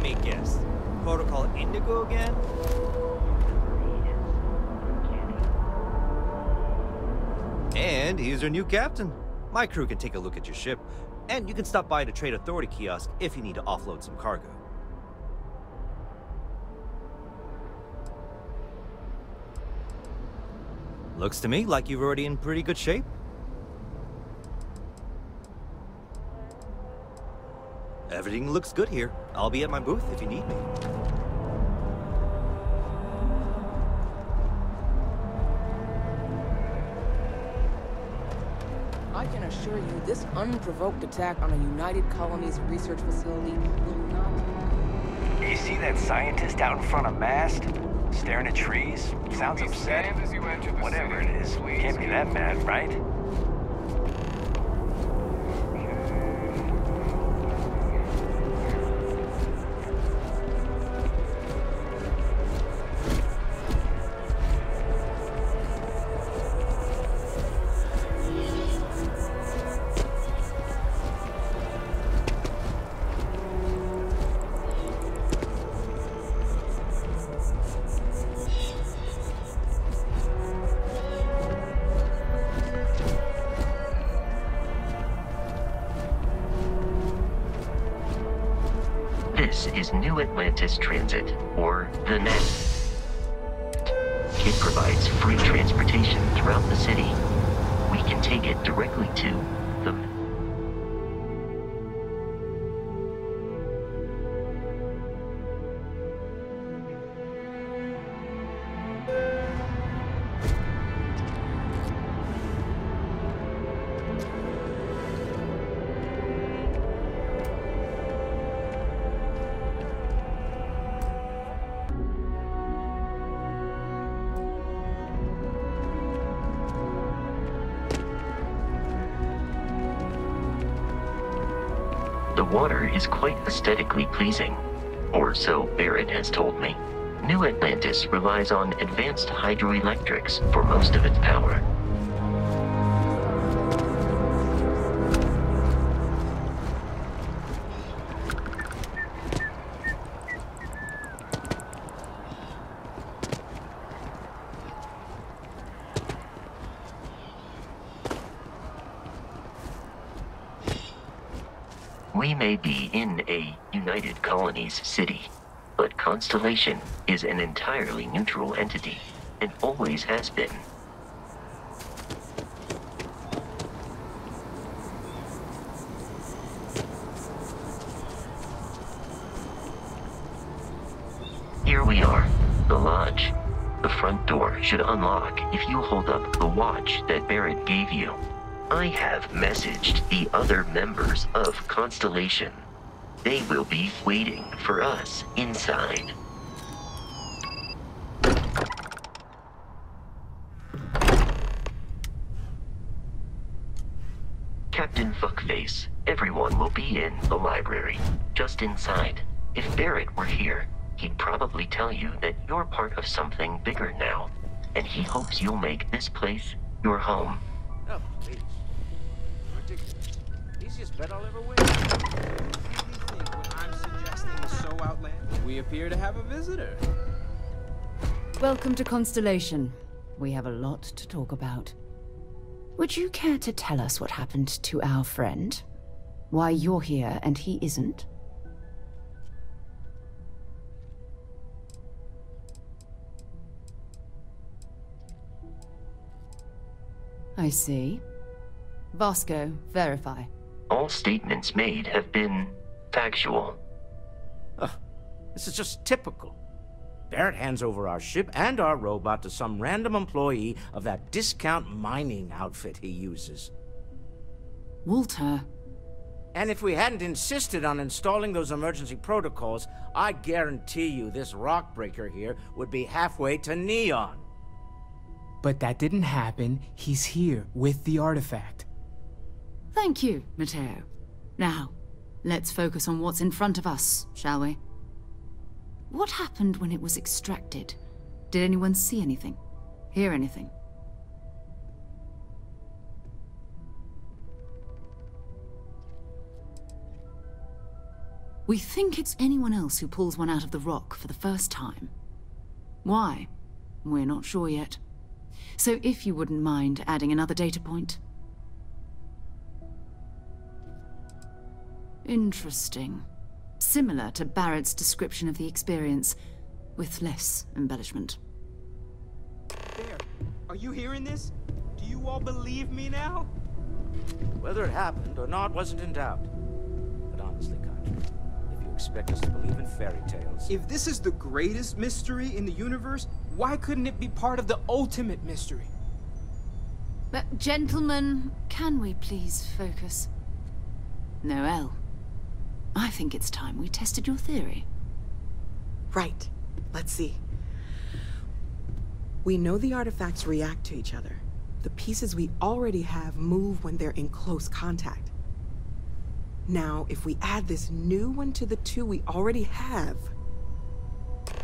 me guess. Protocol Indigo again? And he's your new captain. My crew can take a look at your ship, and you can stop by the Trade Authority kiosk if you need to offload some cargo. Looks to me like you're already in pretty good shape. Everything looks good here. I'll be at my booth if you need me. I can assure you, this unprovoked attack on a United Colonies research facility will not... You see that scientist out in front of mast? Staring at trees? Sounds upset. Whatever it is, can't be that bad, right? This is New Atlantis Transit, or the NET. It provides free transportation throughout the city. We can take it directly to the... The water is quite aesthetically pleasing, or so Barrett has told me. New Atlantis relies on advanced hydroelectrics for most of its power. We may be in a United Colonies city, but Constellation is an entirely neutral entity, and always has been. Here we are, the lodge. The front door should unlock if you hold up the watch that Barrett gave you. I have messaged the other members of Constellation. They will be waiting for us inside. Captain Fuckface, everyone will be in the library, just inside. If Barrett were here, he'd probably tell you that you're part of something bigger now, and he hopes you'll make this place your home. Oh, please. Ridiculous. Easiest bet I'll ever win. You think what I'm suggesting is so outlandish? We appear to have a visitor. Welcome to Constellation. We have a lot to talk about. Would you care to tell us what happened to our friend? Why you're here and he isn't? I see. Vasco, verify. All statements made have been factual. This is just typical. Barrett hands over our ship and our robot to some random employee of that discount mining outfit he uses. Walter. And if we hadn't insisted on installing those emergency protocols, I guarantee you this rock breaker here would be halfway to Neon. But that didn't happen. He's here with the artifact. Thank you, Matteo. Now, let's focus on what's in front of us, shall we? What happened when it was extracted? Did anyone see anything? Hear anything? We think it's anyone else who pulls one out of the rock for the first time. Why? We're not sure yet. So if you wouldn't mind adding another data point. Interesting. Similar to Barrett's description of the experience, with less embellishment. There. Are you hearing this? Do you all believe me now? Whether it happened or not wasn't in doubt. But honestly, Contra, if you expect us to believe in fairy tales... If this is the greatest mystery in the universe, why couldn't it be part of the ultimate mystery? But gentlemen, can we please focus? Noel, I think it's time we tested your theory. Right. Let's see. We know the artifacts react to each other. The pieces we already have move when they're in close contact. Now, if we add this new one to the two we already have...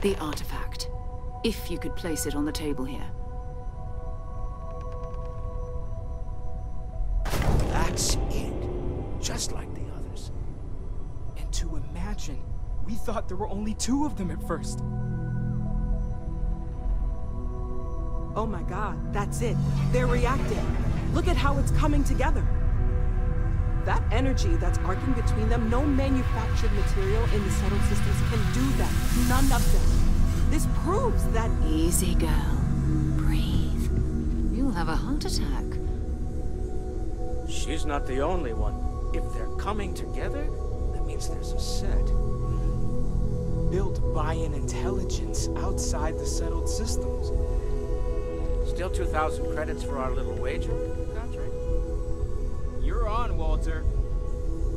The artifact. If you could place it on the table here. That's it. Just like the others. And to imagine, we thought there were only 2 of them at first. Oh my god, that's it. They're reacting. Look at how it's coming together. That energy that's arcing between them, no manufactured material in the settled systems can do that. None of them. This proves that... Easy, girl. Breathe. You'll have a heart attack. She's not the only one. If they're coming together, that means there's a set. Built by an intelligence outside the settled systems. Still 2,000 credits for our little wager, Contra? You're on, Walter.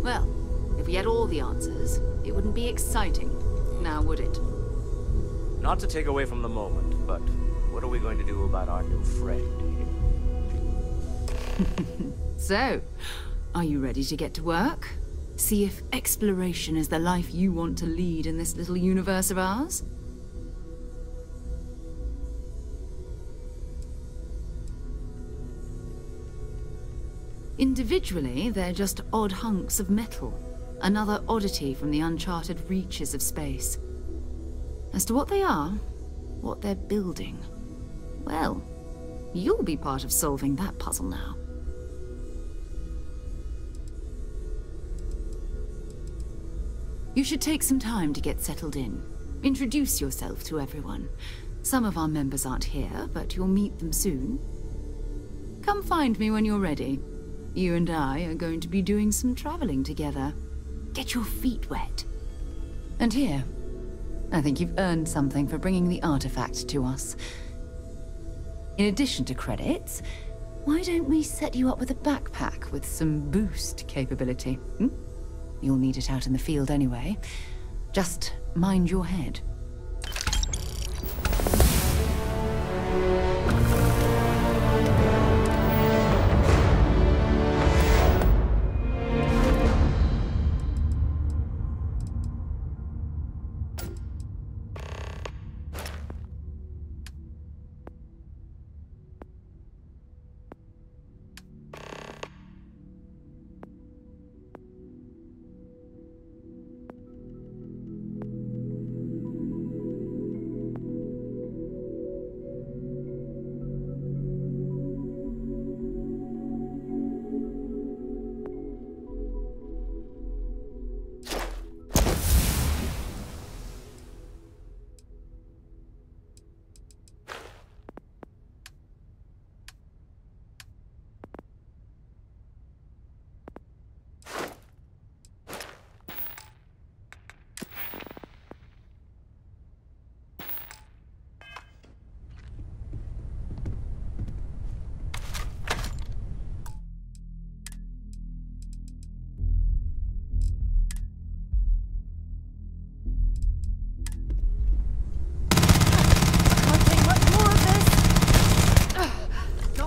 Well, if we had all the answers, it wouldn't be exciting, now would it? Not to take away from the moment, but what are we going to do about our new friend? So, are you ready to get to work? See if exploration is the life you want to lead in this little universe of ours? Individually, they're just odd hunks of metal. Another oddity from the uncharted reaches of space. As to what they are, what they're building, well, you'll be part of solving that puzzle now. You should take some time to get settled in. Introduce yourself to everyone. Some of our members aren't here, but you'll meet them soon. Come find me when you're ready. You and I are going to be doing some traveling together. Get your feet wet. And here, I think you've earned something for bringing the artifact to us. In addition to credits, why don't we set you up with a backpack with some boost capability? You'll need it out in the field anyway. Just mind your head.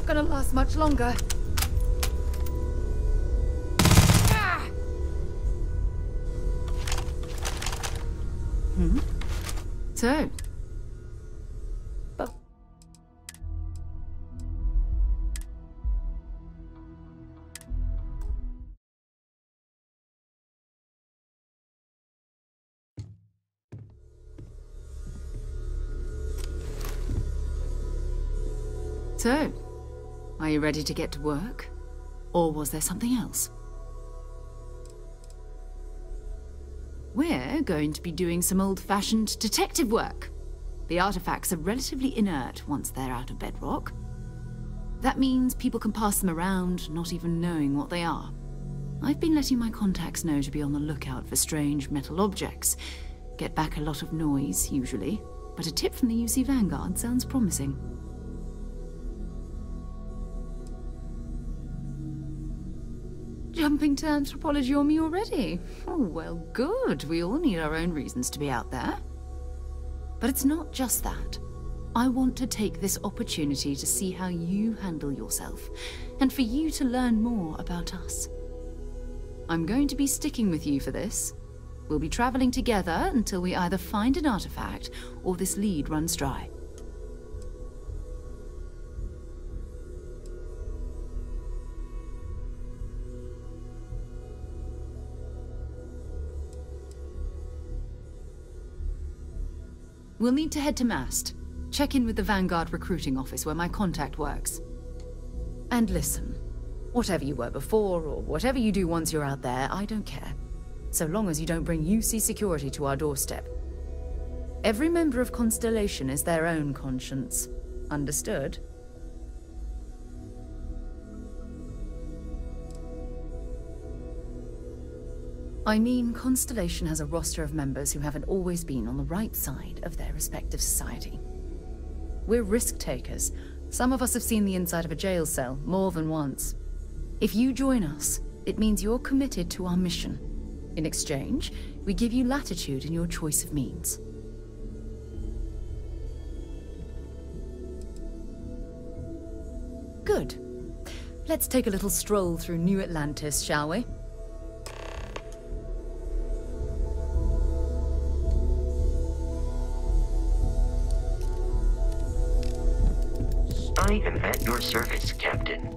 Gonna last much longer. So, So, are you ready to get to work? Or was there something else? We're going to be doing some old-fashioned detective work. The artifacts are relatively inert once they're out of bedrock. That means people can pass them around, not even knowing what they are. I've been letting my contacts know to be on the lookout for strange metal objects. Get back a lot of noise, usually, but a tip from the UC Vanguard sounds promising. Jumping to anthropology on me already? Oh, well, good. We all need our own reasons to be out there. But it's not just that. I want to take this opportunity to see how you handle yourself, and for you to learn more about us. I'm going to be sticking with you for this. We'll be traveling together until we either find an artifact or this lead runs dry. We'll need to head to Mast. Check in with the Vanguard recruiting office where my contact works. And listen, whatever you were before, or whatever you do once you're out there, I don't care. So long as you don't bring UC security to our doorstep. Every member of Constellation is their own conscience. Understood? I mean, Constellation has a roster of members who haven't always been on the right side of their respective society. We're risk-takers. Some of us have seen the inside of a jail cell more than once. If you join us, it means you're committed to our mission. In exchange, we give you latitude in your choice of means. Good. Let's take a little stroll through New Atlantis, shall we? I am at your service, Captain.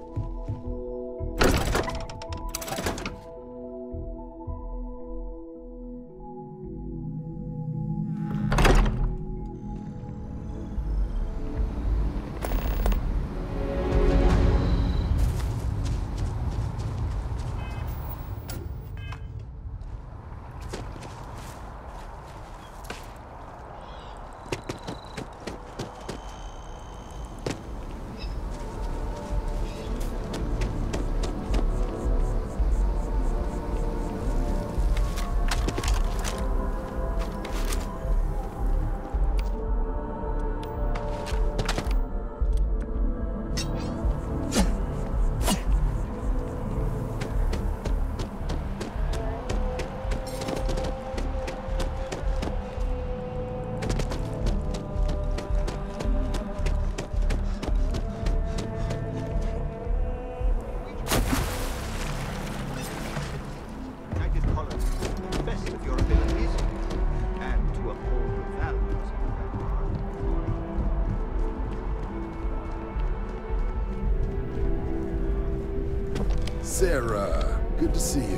Sarah, good to see you.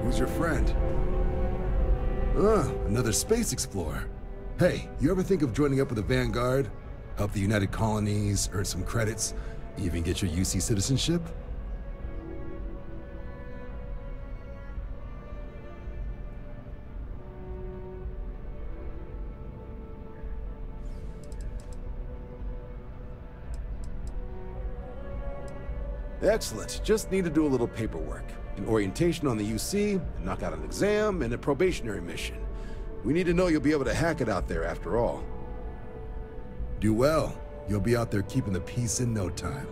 Who's your friend? Another space explorer. Hey, you ever think of joining up with the Vanguard? Help the United Colonies, earn some credits, even get your UC citizenship? Excellent. Just need to do a little paperwork. An orientation on the UC, knock out an exam, and a probationary mission. We need to know you'll be able to hack it out there after all. Do well. You'll be out there keeping the peace in no time.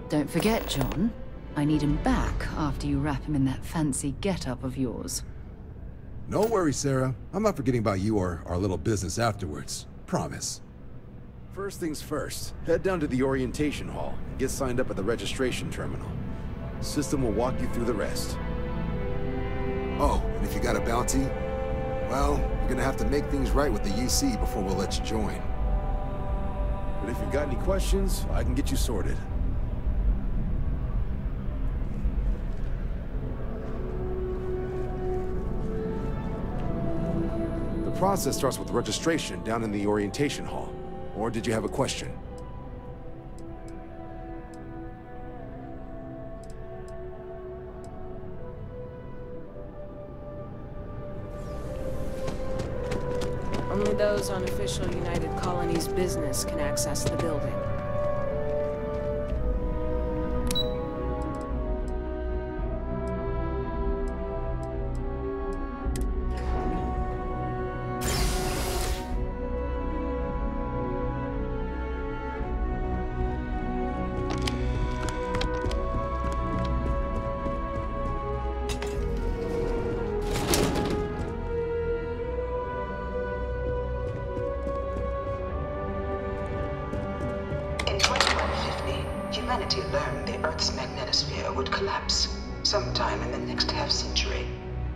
Don't forget, John. I need him back after you wrap him in that fancy get-up of yours. No worries, Sarah. I'm not forgetting about you or our little business afterwards. Promise. First things first, head down to the orientation hall and get signed up at the registration terminal. The system will walk you through the rest. Oh, and if you got a bounty, well, you're gonna have to make things right with the UC before we'll let you join. But if you've got any questions, I can get you sorted. The process starts with registration down in the orientation hall. Or did you have a question? those on official United Colonies business can access the building. Humanity learned the Earth's magnetosphere would collapse sometime in the next half-century,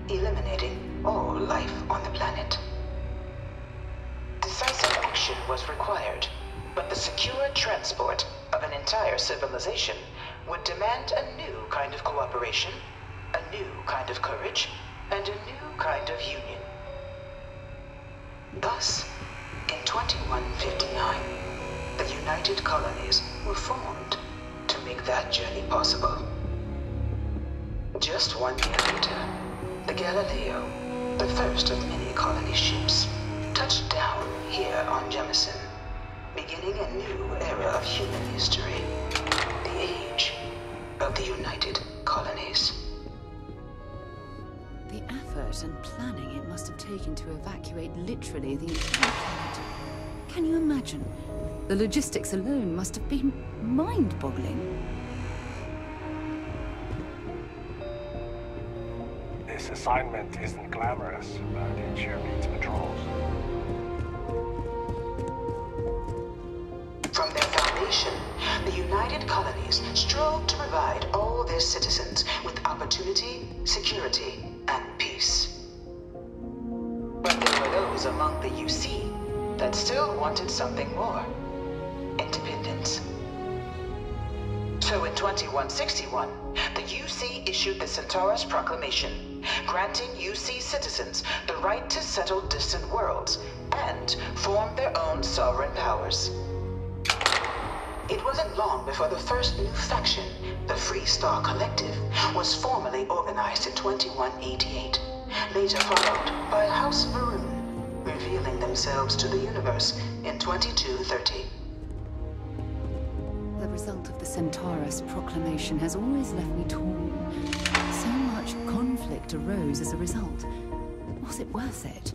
eliminating all life on the planet. Decisive action was required, but the secure transport of an entire civilization would demand a new kind of cooperation, a new kind of courage, and a new kind of union. Thus, in 2159, the United Colonies were formed to make that journey possible. Just 1 year later, the Galileo, the first of many colony ships, touched down here on Jemison, beginning a new era of human history, the age of the United Colonies. The effort and planning it must have taken to evacuate literally the entire planet. Can you imagine? The logistics alone must have been mind-boggling. This assignment isn't glamorous, but it sure beats patrols. From their foundation, the United Colonies strove to provide all their citizens with opportunity, security, and peace. But there were those among the UC that still wanted something more. Independence. So in 2161, the UC issued the Centaurus Proclamation, granting UC citizens the right to settle distant worlds and form their own sovereign powers. It wasn't long before the first new faction, the Free Star Collective, was formally organized in 2188, later followed by House Varun, revealing themselves to the universe in 2230. The result of the Centaurus Proclamation has always left me torn. So much conflict arose as a result. Was it worth it?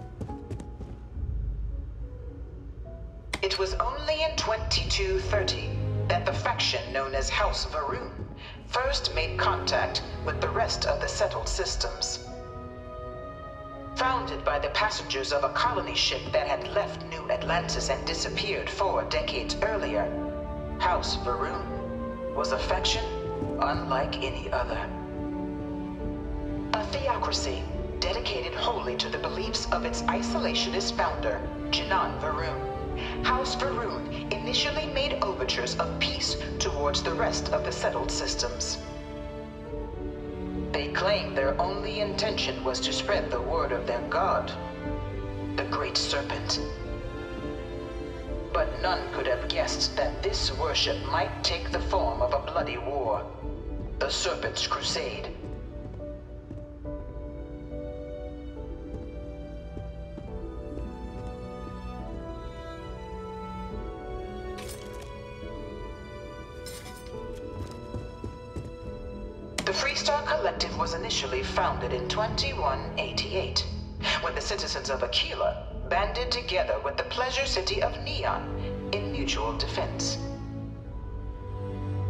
It was only in 2230 that the faction known as House Varun first made contact with the rest of the settled systems. Founded by the passengers of a colony ship that had left New Atlantis and disappeared 4 decades earlier, House Varun was a faction unlike any other. A theocracy dedicated wholly to the beliefs of its isolationist founder, Jinan Varun. House Varun initially made overtures of peace towards the rest of the settled systems. They claimed their only intention was to spread the word of their god, the Great Serpent. But none could have guessed that this worship might take the form of a bloody war, the Serpent's Crusade. The Freestar Collective was initially founded in 2188, when the citizens of Aquila banded together with the pleasure city of Neon in mutual defense.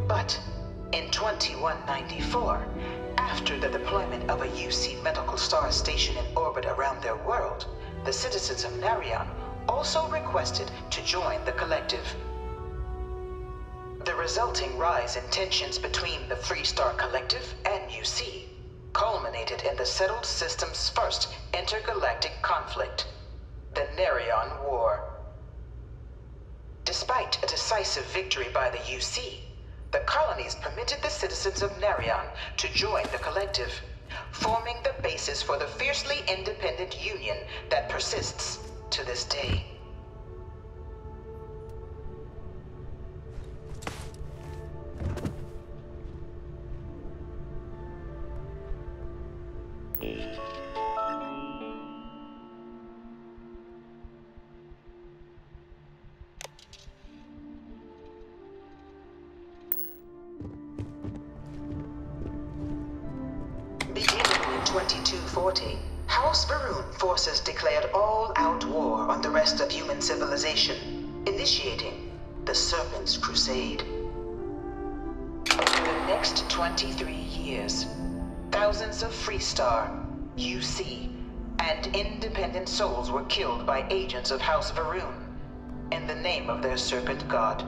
But in 2194, after the deployment of a UC medical star station in orbit around their world, the citizens of Narion also requested to join the collective. The resulting rise in tensions between the Freestar Collective and UC culminated in the settled system's first intergalactic conflict, the Narion War. Despite a decisive victory by the UC, the colonies permitted the citizens of Narion to join the collective, forming the basis for the fiercely independent union that persists to this day. in 2240, House Varun forces declared all-out war on the rest of human civilization, initiating the Serpent's Crusade. For the next 23 years, thousands of Freestar, UC, and independent souls were killed by agents of House Varun in the name of their serpent god.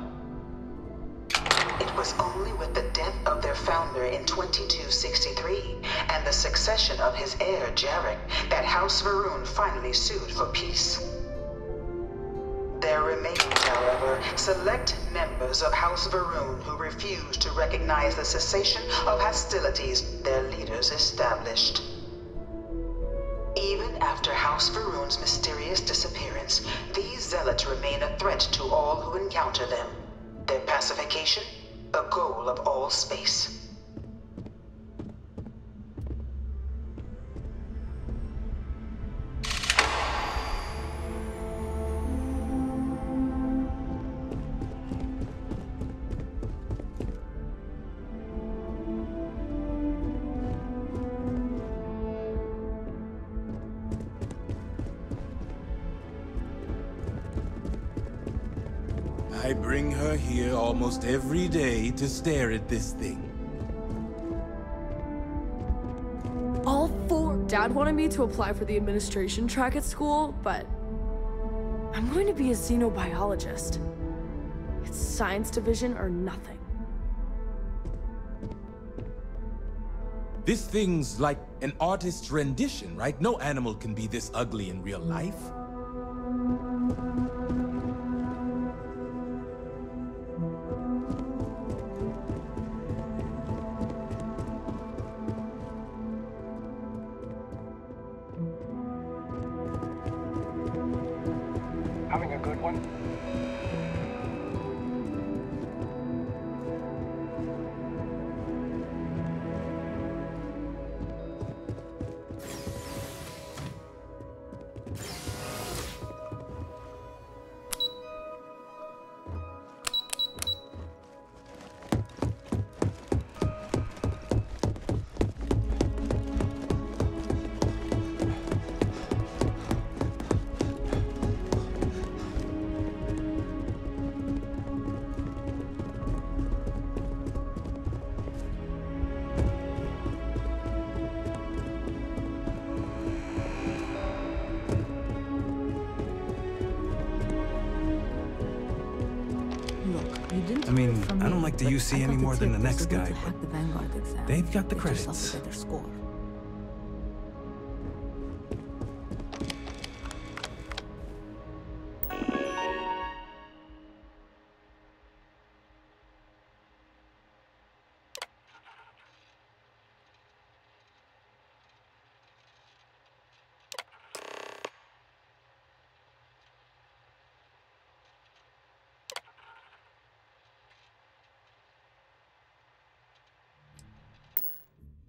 It was only with the death of their founder in 2263 and the succession of his heir, Jarek, that House Varun finally sued for peace. There remained, however, select members of House Varun who refused to recognize the cessation of hostilities their leaders established. Even after House Varun's mysterious disappearance, these zealots remain a threat to all who encounter them. Their pacification, a goal of all space. I bring her here almost every day to stare at this thing. All four. Dad wanted me to apply for the administration track at school, but I'm going to be a xenobiologist. It's science division or nothing. This thing's like an artist's rendition, right? No animal can be this ugly in real life. Having a good one? I mean, I don't like the UC any more than the next guy, but they've got the credits.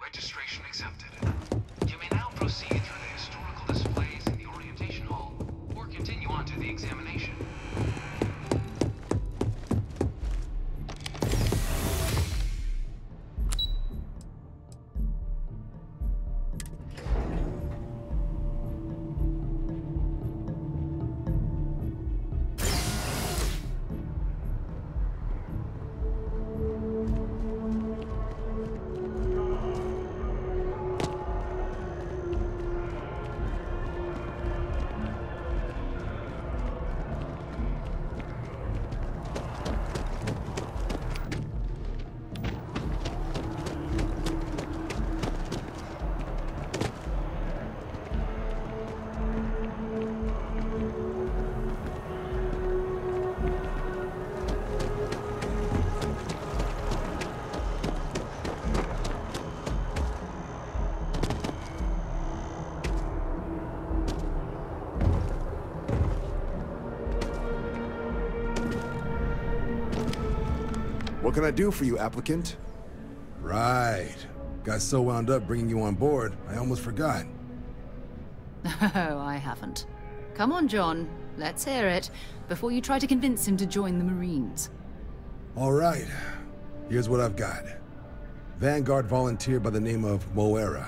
Registration accepted. You may now proceed through the historical displays in the orientation hall, or continue on to the examination. What can I do for you, applicant? Right. Got so wound up bringing you on board, I almost forgot. Oh, I haven't. Come on, John. Let's hear it, before you try to convince him to join the Marines. All right. Here's what I've got. Vanguard volunteer by the name of Moera.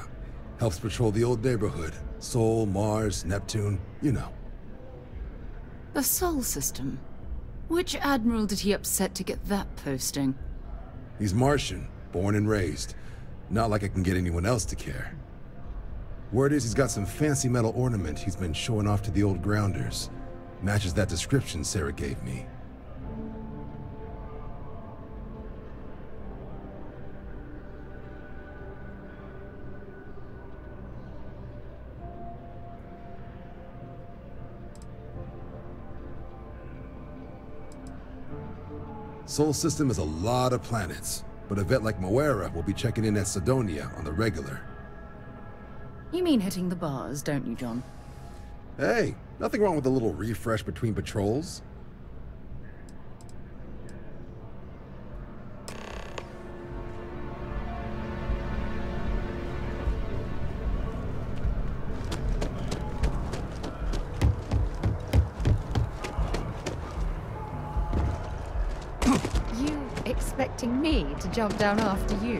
Helps patrol the old neighborhood. Sol, Mars, Neptune, you know. The Sol system? Which admiral did he upset to get that posting? He's Martian, born and raised. Not like I can get anyone else to care. Word is he's got some fancy metal ornament he's been showing off to the old grounders. Matches that description Sarah gave me. Sol system is a lot of planets, but a vet like Moira will be checking in at Sidonia on the regular. You mean hitting the bars, don't you, John? Hey, nothing wrong with a little refresh between patrols. You expecting me to jump down after you?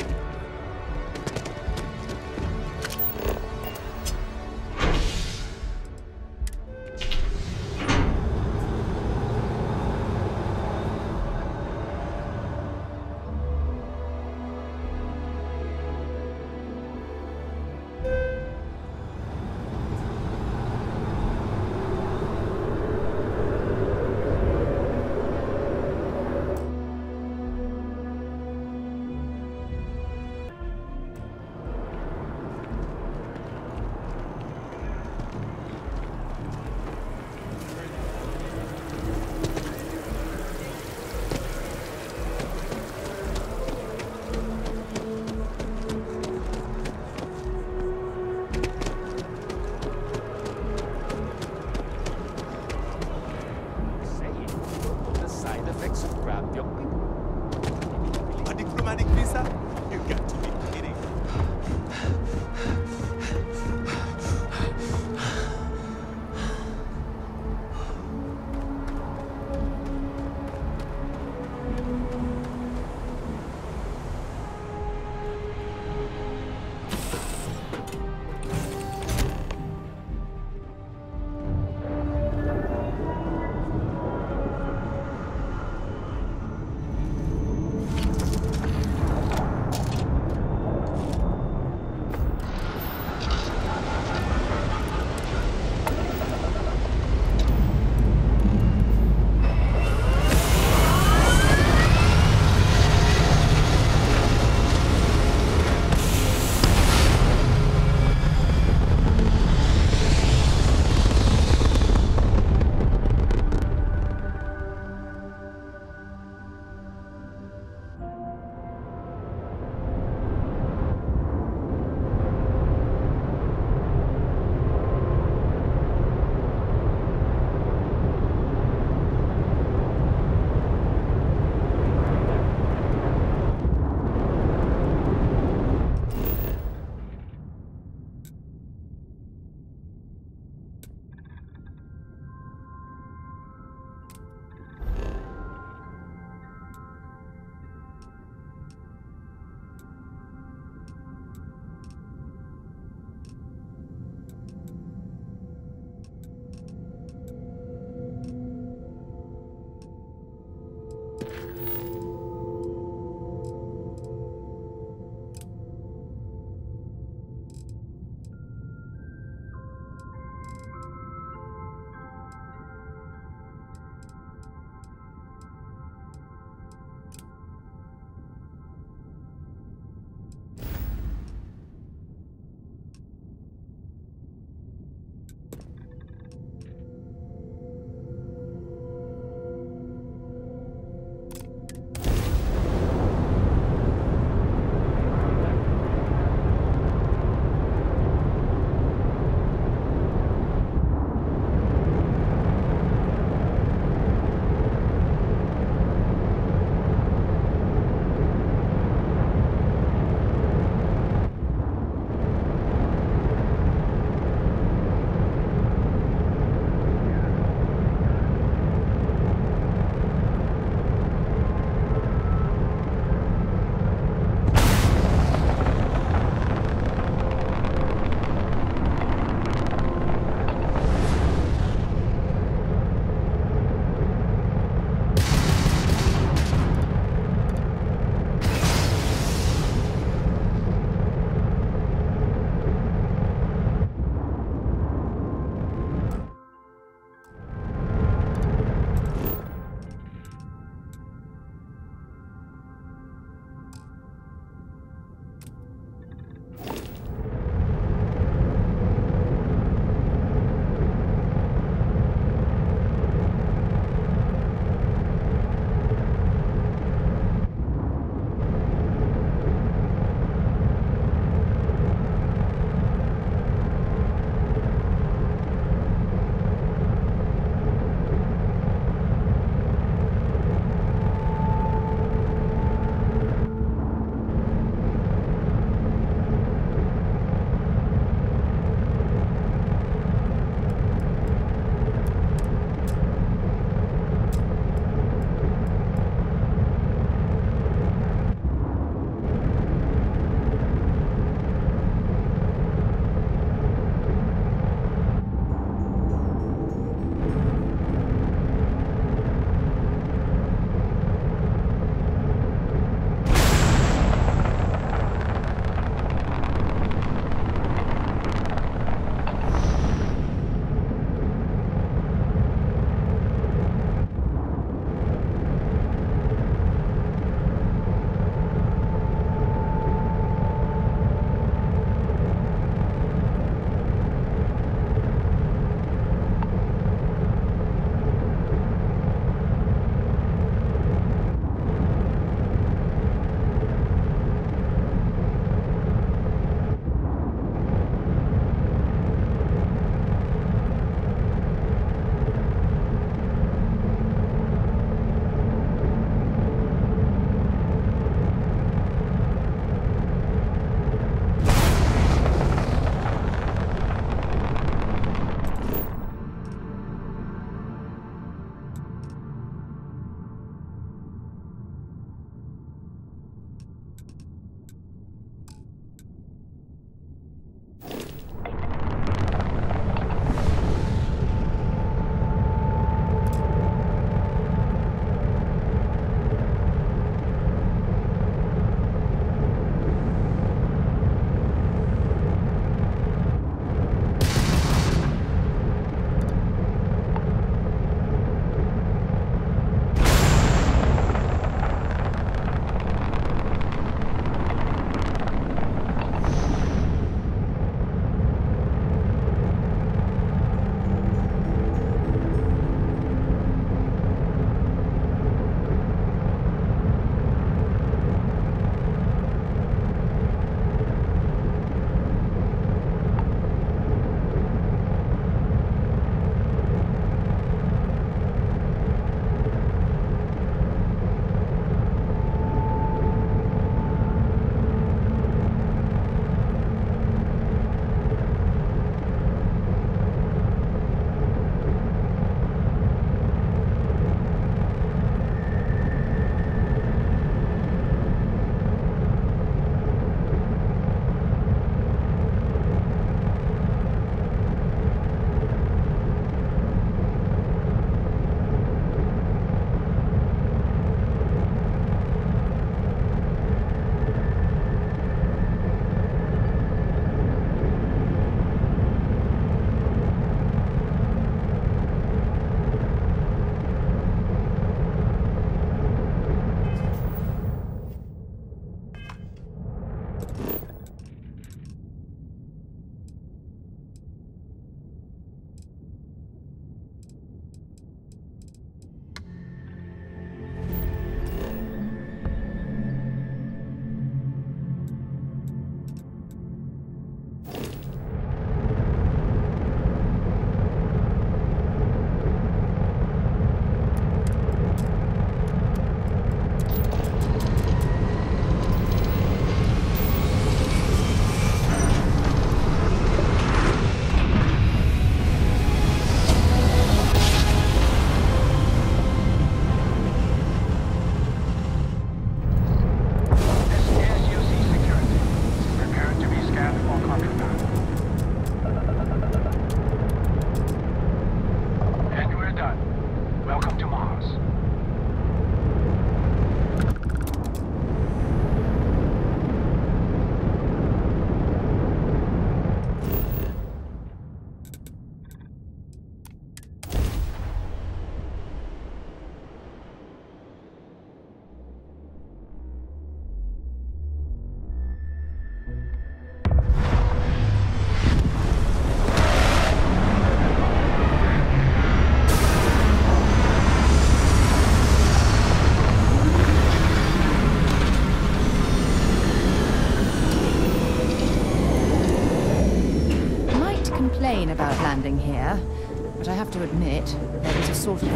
sort of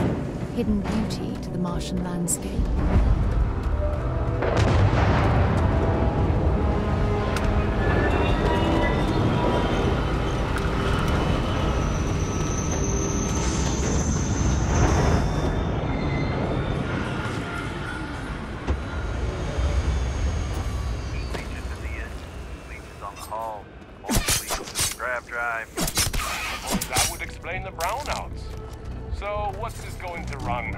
hidden beauty to the Martian landscape. That would explain the brownouts. So, what's this going to run?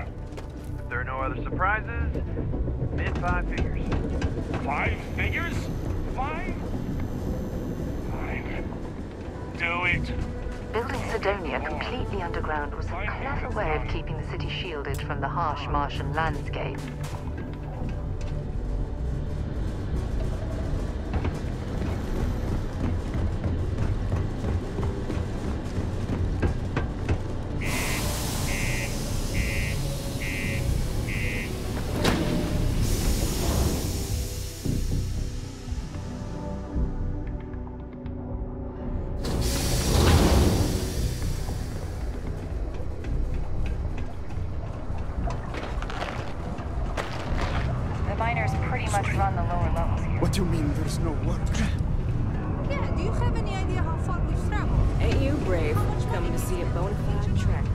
If there are no other surprises, mid-5 figures. 5 figures? 5? Fine. Do it. Building Sidonia completely underground was a clever way of keeping the city shielded from the harsh Martian landscape. What do you mean there's no work? Yeah, do you have any idea how far we've traveled? Ain't you brave? Coming to see a bona fide track.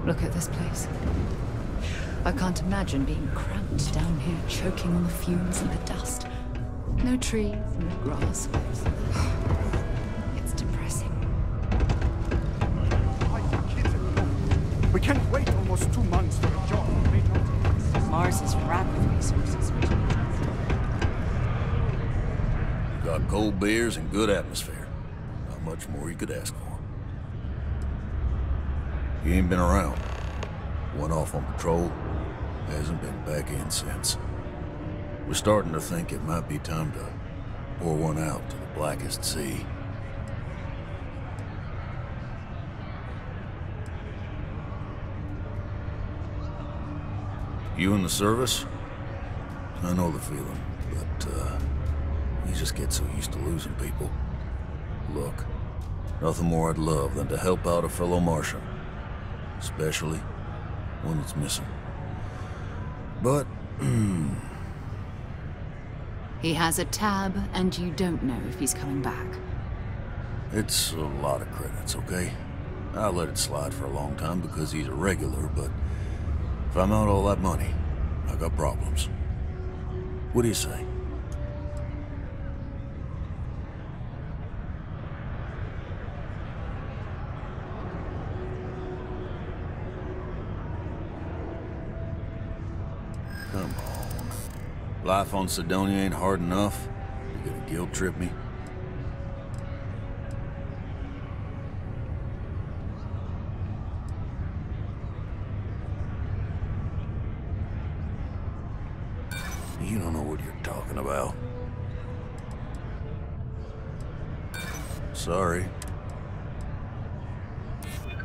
Look at this place. I can't imagine being cramped down here, choking on the fumes and the dust. No trees, no grass. It's depressing. We can't wait almost 2 months for a job. Mars is wrapped with resources. You got cold beers and good atmosphere. Not much more you could ask for. You ain't been around. Went off on patrol. Hasn't been back in since. We're starting to think it might be time to pour one out to the blackest sea. You in the service? I know the feeling, but, you just get so used to losing people. Look, nothing more I'd love than to help out a fellow Martian. Especially one that's missing. But, He has a tab, and you don't know if he's coming back. it's a lot of credits, okay? I let it slide for a long time because he's a regular, but if I'm out all that money, I got problems. What do you say? Come on. Life on Sidonia ain't hard enough. You gonna guilt trip me? You don't know what you're talking about. Sorry.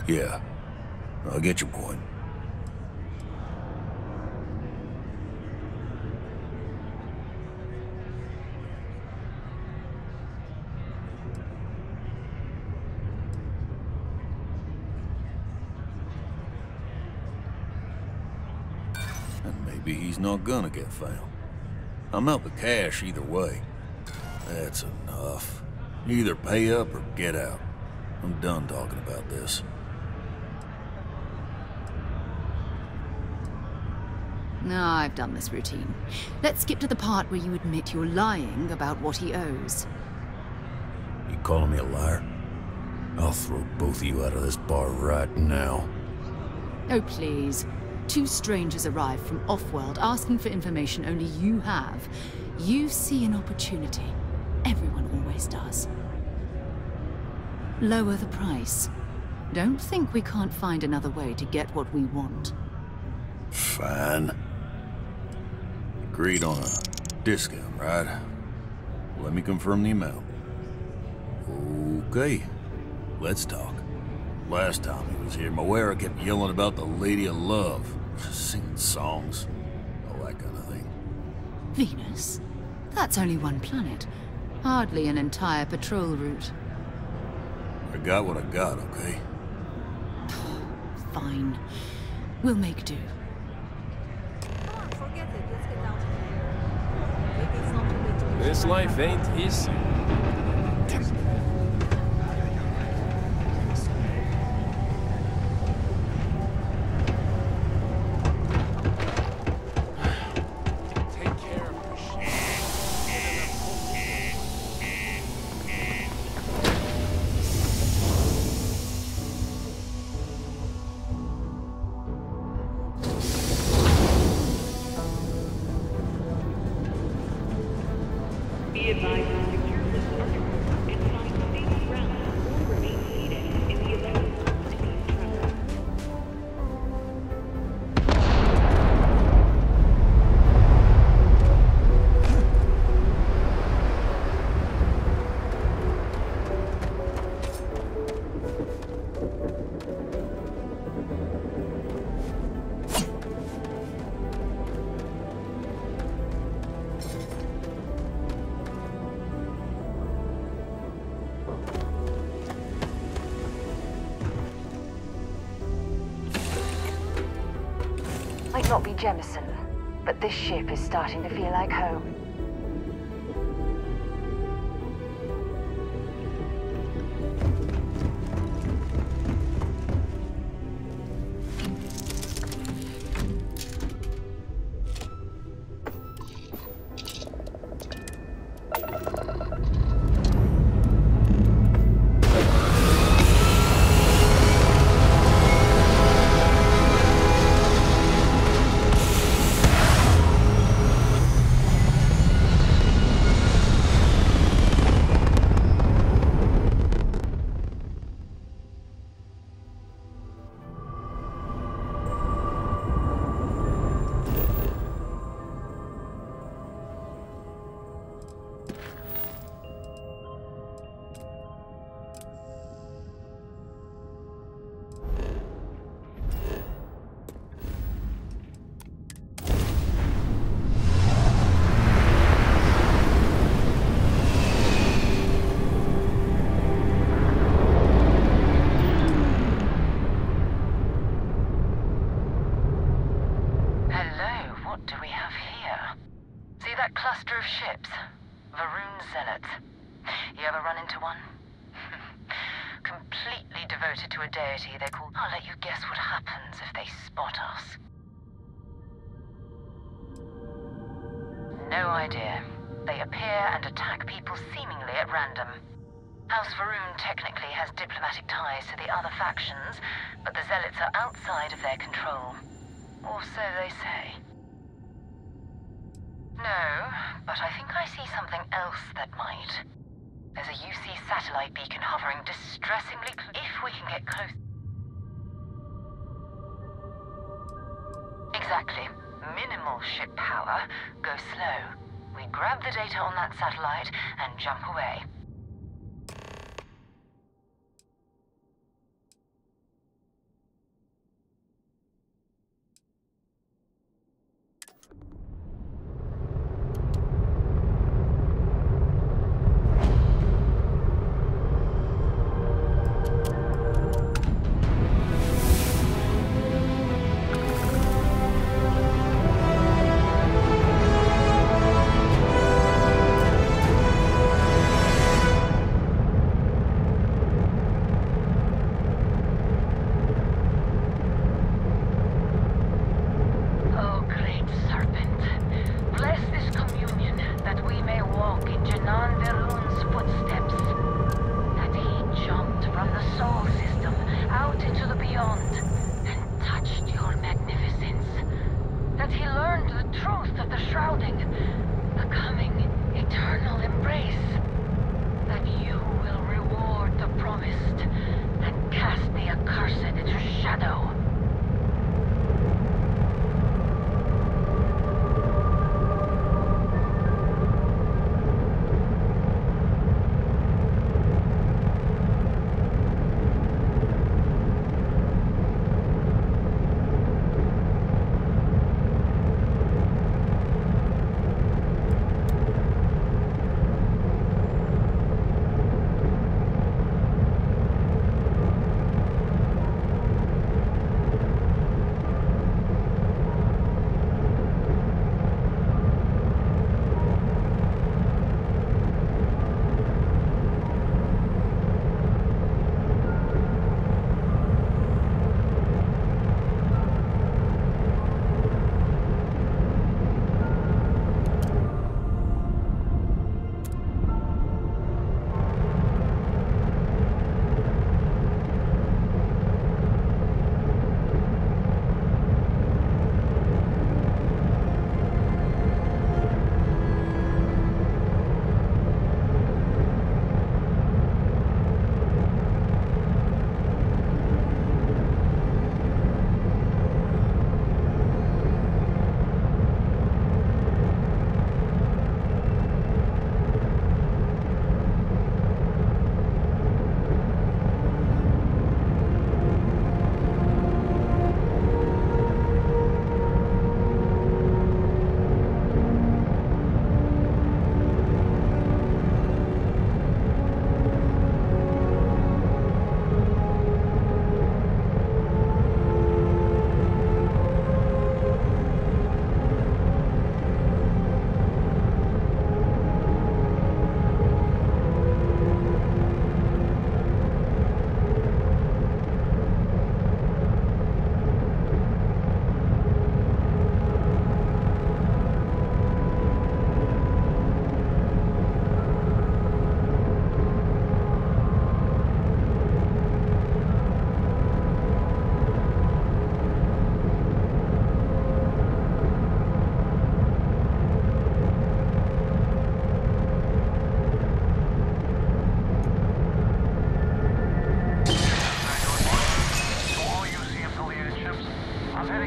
Yeah, I get your point. And maybe he's not gonna get found. I'm out the cash either way. That's enough. You either pay up or get out. I'm done talking about this. No, I've done this routine. Let's skip to the part where you admit you're lying about what he owes. You calling me a liar? I'll throw both of you out of this bar right now. Oh, please. 2 strangers arrive from off-world asking for information only you have. You see an opportunity. Everyone always does. Lower the price. Don't think we can't find another way to get what we want. Fine. Agreed on a discount, right? Let me confirm the amount. Okay, let's talk. Last time he was here, Moira kept yelling about the Lady of Love, singing songs, all that kind of thing. Venus? That's only one planet. Hardly an entire patrol route. I got what I got, okay? Fine. We'll make do. Come on, forget it. Let's get out of here. Maybe it's not too late to get This life ain't easy. Might not be Jemison, but this ship is starting to feel like home. No idea. They appear and attack people seemingly at random. House Varun technically has diplomatic ties to the other factions, but the Zealots are outside of their control. Or so they say. No, but I think I see something else that might. There's a UC satellite beacon hovering distressingly close. If we can get close... Exactly. Minimal ship power. Go slow. We grab the data on that satellite and jump away.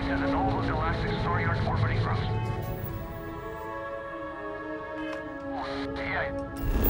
Lieutenant. All those Galactic Star Yards orbiting ground. Yeah.